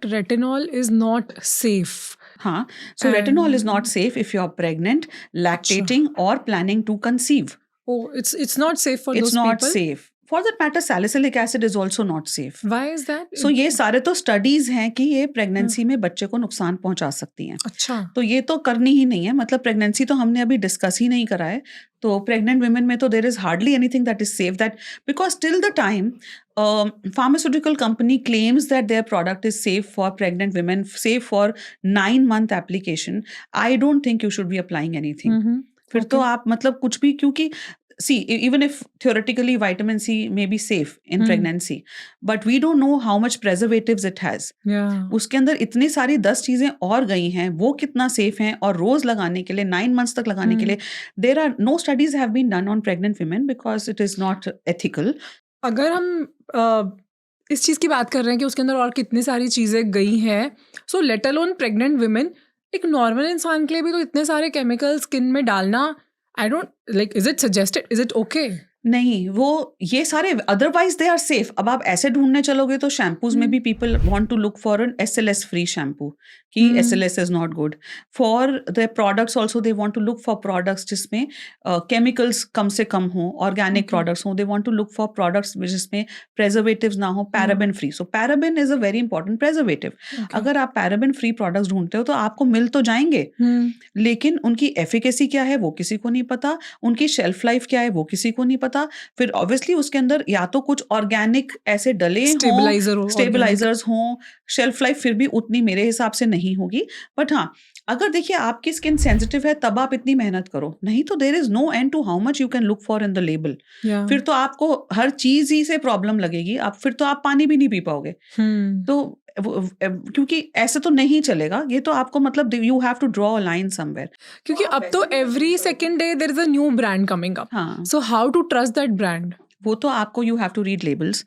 that retinol is not safe. हाँ, so retinol is not safe if you're pregnant, lactating or planning to conceive. Oh, it's not safe for It's those not people? safe. For that matter, salicylic acid is also not safe. Why is that? So ये सारे तो studies हैं कि ये pregnancy में बच्चे को नुकसान पहुंचा सकती हैं. अच्छा. तो ये तो करनी ही नहीं है. मतलब प्रेगनेंसी तो हमने अभी डिस्कस ही नहीं करा है. तो प्रेग्नेंट वुमेन में तो there is hardly anything that is safe, that because till the time pharmaceutical company claims that their product is safe for pregnant women, safe for 9-month application, I don't think you should be applying anything. फिर तो आप मतलब कुछ भी, क्योंकि see, even if theoretically vitamin C may be safe in pregnancy, but we don't know how much preservatives it has. उसके अंदर इतनी सारी 10 चीजें और गई हैं, वो कितना सेफ हैं, और रोज लगाने के लिए 9 months तक लगाने के लिए there are no studies have been done on pregnant women because it is not ethical. अगर हम इस चीज़ की बात कर रहे हैं कि उसके अंदर और कितनी सारी चीज़ें गई हैं, so let alone pregnant women, एक नॉर्मल इंसान के लिए भी तो इतने सारे केमिकल स्किन में डालना, I don't like, is it suggested, is it okay? नहीं, वो ये सारे अदरवाइज दे आर सेफ. अब आप ऐसे ढूंढने चलोगे तो शैम्पूज में भी people want to look for an SLS free shampoo, कि SLS is not good. For the products also they want to look for products जिसमें केमिकल्स कम से कम हो, ऑर्गेनिक प्रोडक्ट्स हो. They want to look for products जिसमें preservatives ना हो, paraben free. So paraben is a very important preservative. अगर आप पैराबेन फ्री प्रोडक्ट्स ढूंढते हो तो आपको मिल तो जाएंगे, लेकिन उनकी एफिकेसी क्या है वो किसी को नहीं पता, उनकी शेल्फ लाइफ क्या है वो किसी को नहीं पता. फिर ऑब्वियसली उसके अंदर या तो कुछ ऑर्गेनिक ऐसे डले स्टेबलाइजर्स हों, शेल्फ लाइफ फिर भी उतनी मेरे हिसाब से नहीं होगी. बट हाँ, अगर देखिए आपकी स्किन सेंसिटिव है तब आप इतनी मेहनत करो, नहीं तो there is no end to how much you can look for in the label. फिर तो आपको हर चीज ही से प्रॉब्लम लगेगी, आप फिर तो आप पानी भी नहीं पी पाओगे. तो क्योंकि ऐसे तो नहीं चलेगा, ये तो आपको मतलब you have to draw a line somewhere. क्योंकि अब तो every second day there is a new brand coming up. So how to trust that brand? वो तो आपको you have to read labels.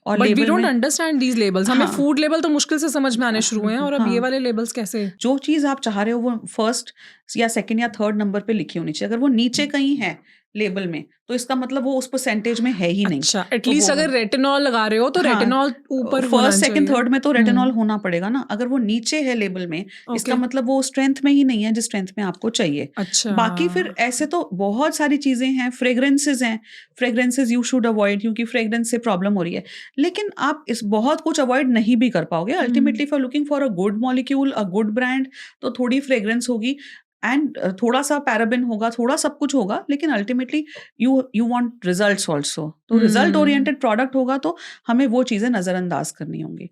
और but we don't understand these labels. हमें food label तो मुश्किल से समझ में आने शुरू हुए हैं, और अब ये वाले लेबल्स कैसे? जो चीज आप चाह रहे हो वो फर्स्ट या सेकंड या थर्ड नंबर पे लिखी होनी चाहिए. अगर वो नीचे कहीं है लेबल में तो इसका मतलब वो उस परसेंटेज में है ही नहीं. अच्छा, एटलीस्ट अगर रेटिनॉल लगा रहे हो तो रेटिनॉल ऊपर फर्स्ट सेकंड थर्ड में तो रेटिनॉल होना पड़ेगा ना. अगर वो नीचे है लेबल में, इसका मतलब वो स्ट्रेंथ में ही नहीं है जिस स्ट्रेंथ में आपको चाहिए. अच्छा. बाकी फिर ऐसे तो बहुत सारी चीजें हैं. फ्रेग्रेंसेज हैं, फ्रेग्रेंसेज यू शुड अवॉइड क्योंकि फ्रेग्रेंस से प्रॉब्लम हो रही है. लेकिन आप इस बहुत कुछ अवॉइड नहीं भी कर पाओगे. Ultimately for looking for a good molecule, a good brand, तो थोड़ी फ्रेग्रेंस होगी एंड थोड़ा सा पैराबेन होगा, थोड़ा सब कुछ होगा, लेकिन ultimately you want results also. तो रिजल्ट ओरिएंटेड प्रोडक्ट होगा तो हमें वो चीजें नजरअंदाज करनी होंगी.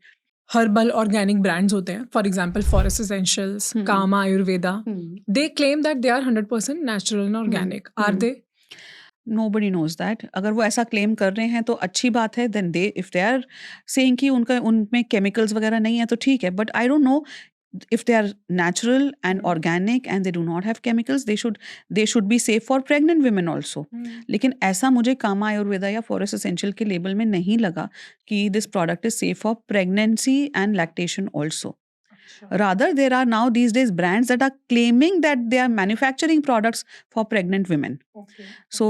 हर्बल ऑर्गेनिक ब्रांड्स होते हैं, for example Forest Essentials, Kama Ayurveda, they claim that they are 100% natural and organic. Are they? Nobody knows that. अगर वो ऐसा क्लेम कर रहे हैं तो अच्छी बात है. then they if they are saying कि उनमें केमिकल्स वगैरह नहीं है तो ठीक है. But I don't know if they are natural and organic and they do not have chemicals, they should be safe for pregnant women also. लेकिन ऐसा मुझे कामा आयुर्वेदा या फॉरेस्ट एसेंशियल के लेबल में नहीं लगा कि this product is safe for pregnancy and lactation also. Rather, there are now these days brands that are claiming that they are manufacturing products for pregnant women. So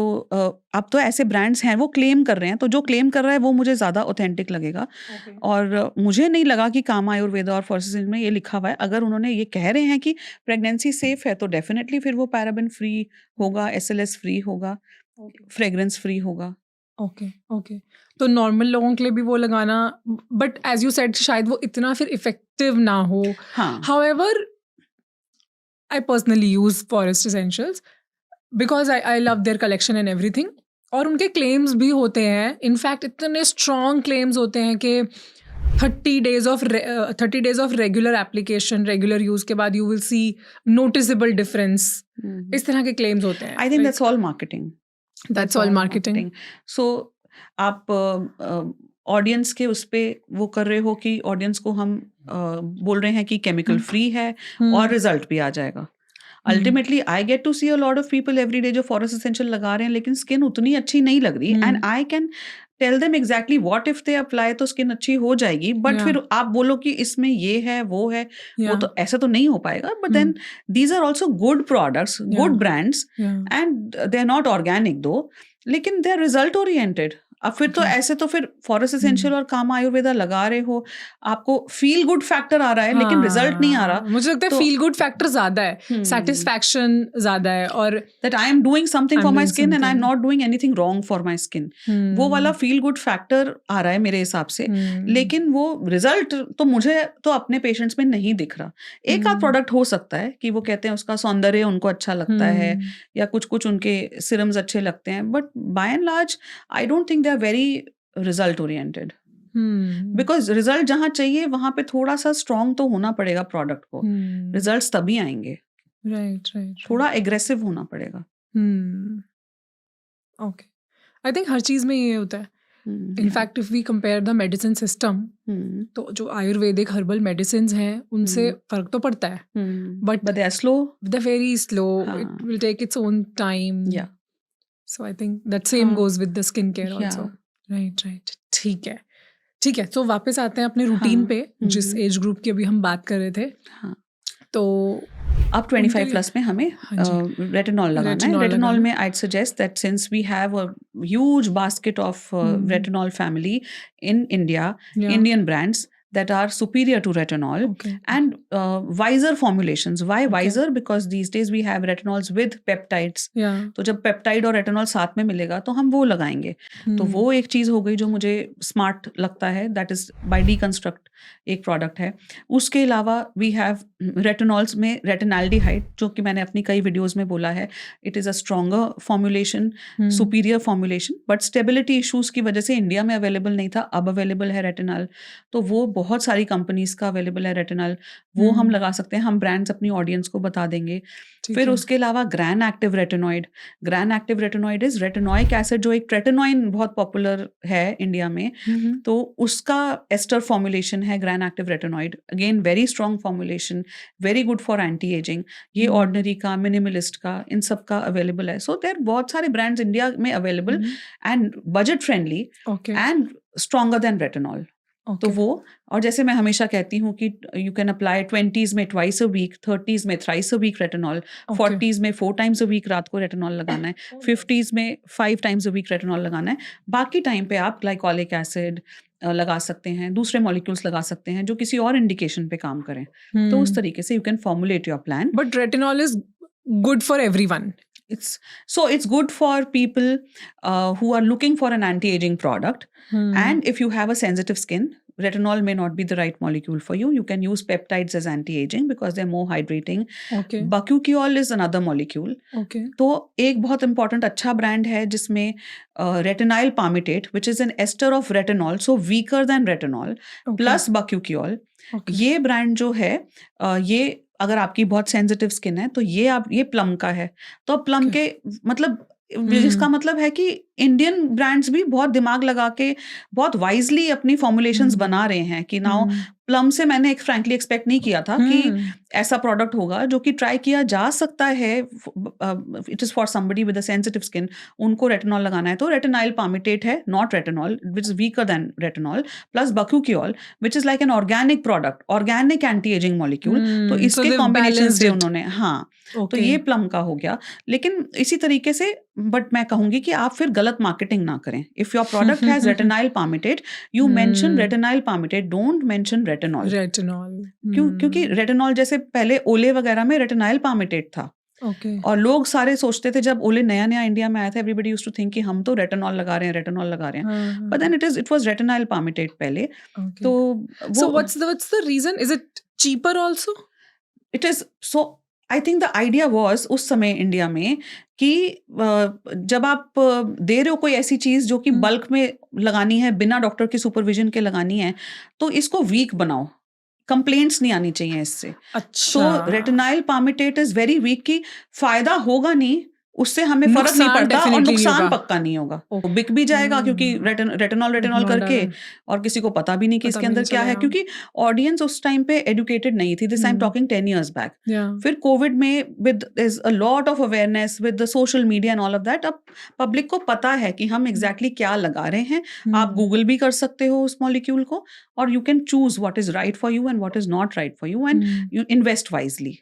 अब तो ऐसे brands हैं वो claim कर रहे हैं, तो जो claim कर रहा है वो मुझे ज़्यादा authentic लगेगा. और मुझे नहीं लगा कि कामा आयुर्वेदा और फॉरेस्ट में ये लिखा हुआ है. अगर उन्होंने ये कह रहे हैं कि प्रेगनेंसी सेफ है तो डेफिनेटली फिर वो पैराबेन फ्री होगा, SLS फ्री होगा, फ्रेग्रेंस फ्री होगा. ओके. तो नॉर्मल लोगों के लिए भी वो लगाना, बट एज यू सेड शायद वो इतना फिर इफेक्टिव ना हो. However, I personally use forest essentials because I love there collection and everything. और उनके क्लेम्स भी होते हैं, इनफैक्ट इतने स्ट्रॉन्ग क्लेम्स होते हैं कि 30 days of regular application, regular use के बाद you will see noticeable difference. इस तरह के क्लेम्स होते हैं. I think that's all marketing. That's all marketing. So आप ऑडियंस के उस पे वो कर रहे हो कि ऑडियंस को हम बोल रहे हैं कि केमिकल फ्री है और रिजल्ट भी आ जाएगा. Ultimately I get to see a lot of people every day जो फॉरेस्ट एसेंशियल लगा रहे हैं लेकिन स्किन उतनी अच्छी नहीं लग रही. And I can tell them exactly what if they apply तो स्किन अच्छी हो जाएगी. बट फिर आप बोलो कि इसमें ये है वो है, वो तो ऐसा तो नहीं हो पाएगा. But then these are also good products, good brands, and they are not organic though, लेकिन दे आर रिजल्ट ओरिएंटेड. अब फिर तो ऐसे तो फिर फॉरेस्ट एसेंशियल और कामा आयुर्वेदा लगा रहे हो, आपको फील गुड फैक्टर आ रहा है लेकिन रिजल्ट नहीं आ रहा. मुझे लगता है फील गुड फैक्टर ज्यादा है, सेटिस्फैक्शन ज्यादा है, और that I am doing something for my skin and I am not doing anything wrong for my skin. वो वाला फील गुड फैक्टर आ रहा है मेरे हिसाब से. लेकिन वो रिजल्ट तो मुझे तो अपने पेशेंट्स में नहीं दिख रहा. एक आध प्रोडक्ट हो सकता है कि वो कहते हैं उसका सौंदर्य उनको अच्छा लगता है या कुछ उनके सिरम्स अच्छे लगते हैं, but by and large I don't think they are very result oriented. Because result जहां चाहिए वहां पे थोड़ा सा स्ट्रॉन्ग तो होना पड़ेगा प्रोडक्ट को. रिजल्ट्स तभी आएंगे. राइट. थोड़ा एग्रेसिव होना पड़ेगा. ओके, आई थिंक हर चीज में ये होता है. In fact if we compare the medicine system, तो जो आयुर्वेदिक हर्बल मेडिसिन हैं उनसे फर्क तो पड़ता है, but they are slow, they very slow. It will take its own time. So I think that same goes with the skin care also. Right. ठीक है. तो वापस आते हैं अपने रूटीन पे, जिस एज ग्रुप की अभी हम बात कर रहे थे. तो अब 25 प्लस में हमें रेटिनॉल लगाना है. रेटिनॉल में I'd suggest that since we have a huge basket of retinol family in India, Indian brands that are superior to retinol, and wiser formulations. Why wiser? Because these days we have retinols with peptides. तो जब peptide और retinol साथ में मिलेगा तो हम वो लगाएंगे. तो वो एक चीज़ हो गई जो मुझे स्मार्ट लगता है. दैट इज बाय डीकंस्ट्रक्ट एक प्रोडक्ट है. उसके अलावा वी हैव रेटिनॉल्स में रेटिनाल्डिहाइड, जो कि मैंने अपनी कई वीडियोस में बोला है. It is a stronger formulation, superior formulation, but stability issues की वजह से इंडिया में अवेलेबल नहीं था. अब अवेलेबल है रेटिनॉल. तो वो बहुत सारी कंपनीज का अवेलेबल है रेटिनॉल. वो हम लगा सकते हैं. हम ब्रांड्स अपनी ऑडियंस को बता देंगे. फिर उसके अलावा gran active retinoid. Gran active retinoid is retinoic acid, जो एक ट्रेटिनॉइन बहुत पॉपुलर है इंडिया में. तो उसका एस्टर फॉर्मुलेशन है gran active retinoid. Again very strong formulation, very good for anti ageing. ये ऑर्डिनरी का, मिनिमलिस्ट का, इन सब का अवेलेबल है. सो देयर बहुत सारे ब्रांड्स इंडिया में available and budget friendly and stronger than retinol. तो वो, और जैसे मैं हमेशा कहती हूँ कि यू कैन अप्लाई 20s में ट्वाइस अ वीक, 30s में thrice a week retinol, 40s में 4 times अ वीक रात को रेटिनॉल लगाना है, 50s में 5 times अ वीक रेटिनॉल लगाना है. बाकी टाइम पे आप ग्लाइकोलिक एसिड लगा सकते हैं, दूसरे मॉलिक्यूल्स लगा सकते हैं जो किसी और इंडिकेशन पे काम करें. तो उस तरीके से you can formulate your plan. But retinol is good for everyone. It's good for people who are looking for an anti-aging product. And if you have a sensitive skin, retinol may not be the right molecule for you. You can use peptides as anti-aging because they're more hydrating. Bakuchiol is another molecule. तो एक बहुत important अच्छा brand है जिसमें retinyl palmitate, which is an ester of retinol, so weaker than retinol, plus bakuchiol. ये brand जो है, ये अगर आपकी बहुत सेंसिटिव स्किन है तो ये प्लम का है. तो प्लम के मतलब जिसका मतलब है कि इंडियन ब्रांड्स भी बहुत दिमाग लगा के बहुत वाइजली अपनी फॉर्मुलेशंस बना रहे हैं कि नाउ प्लम से मैंने फ्रैंकली एक्सपेक्ट नहीं किया था कि ऐसा प्रोडक्ट होगा जो कि ट्राई किया जा सकता है. It is for somebody with a sensitive skin. उनको रेटिनॉल लगाना है तो रेटिनाइल पामिटेट है, not retinol, which is weaker than retinol, plus bakuchiol which is like an organic product, organic anti ageing molecule. तो इसके कॉम्बिनेशन से उन्होंने तो ये प्लम का हो गया. लेकिन इसी तरीके से बट मैं कहूंगी कि आप फिर गलत मार्केटिंग ना करें. If your product has retinyl palmitate, you mention retinyl palmitate, don't mention retinol. क्योंकि रेटिनॉल जैसे पहले ओले वगैरह में रेटिनाइल पामिटेट था. और लोग सारे सोचते थे जब ओले नया इंडिया में आया था, एवरीबडी यूज्ड टू थिंक कि हम तो रेटिनॉल लगा रहे हैं. But then it was retinyl palmitate पहले. तो so what's the reason? Is it cheaper also? It is. So I think the idea was उस समय इंडिया में कि जब आप दे रहे हो कोई ऐसी चीज़ जो कि बल्क में लगानी है, बिना डॉक्टर के सुपरविजन के लगानी है, तो इसको वीक बनाओ. कंप्लेंट्स नहीं आनी चाहिए इससे. तो retinyl palmitate is very weak की फायदा होगा नहीं, उससे हमें फर्क नहीं पड़ता और नुकसान पक्का नहीं होगा. बिक भी जाएगा क्योंकि रेटिनॉल करके, और किसी को पता भी नहीं कि इसके अंदर क्या है, क्योंकि ऑडियंस उस टाइम पे एजुकेटेड नहीं थी. This I am talking 10 years back. फिर कोविड में with is a lot of awareness with the social media and all of that, अब पब्लिक को पता है कि हम एग्जैक्टली क्या लगा रहे हैं. आप गूगल भी कर सकते हो उस मॉलिक्यूल को, और you can choose what is right for you and what is not right for you, and you invest wisely.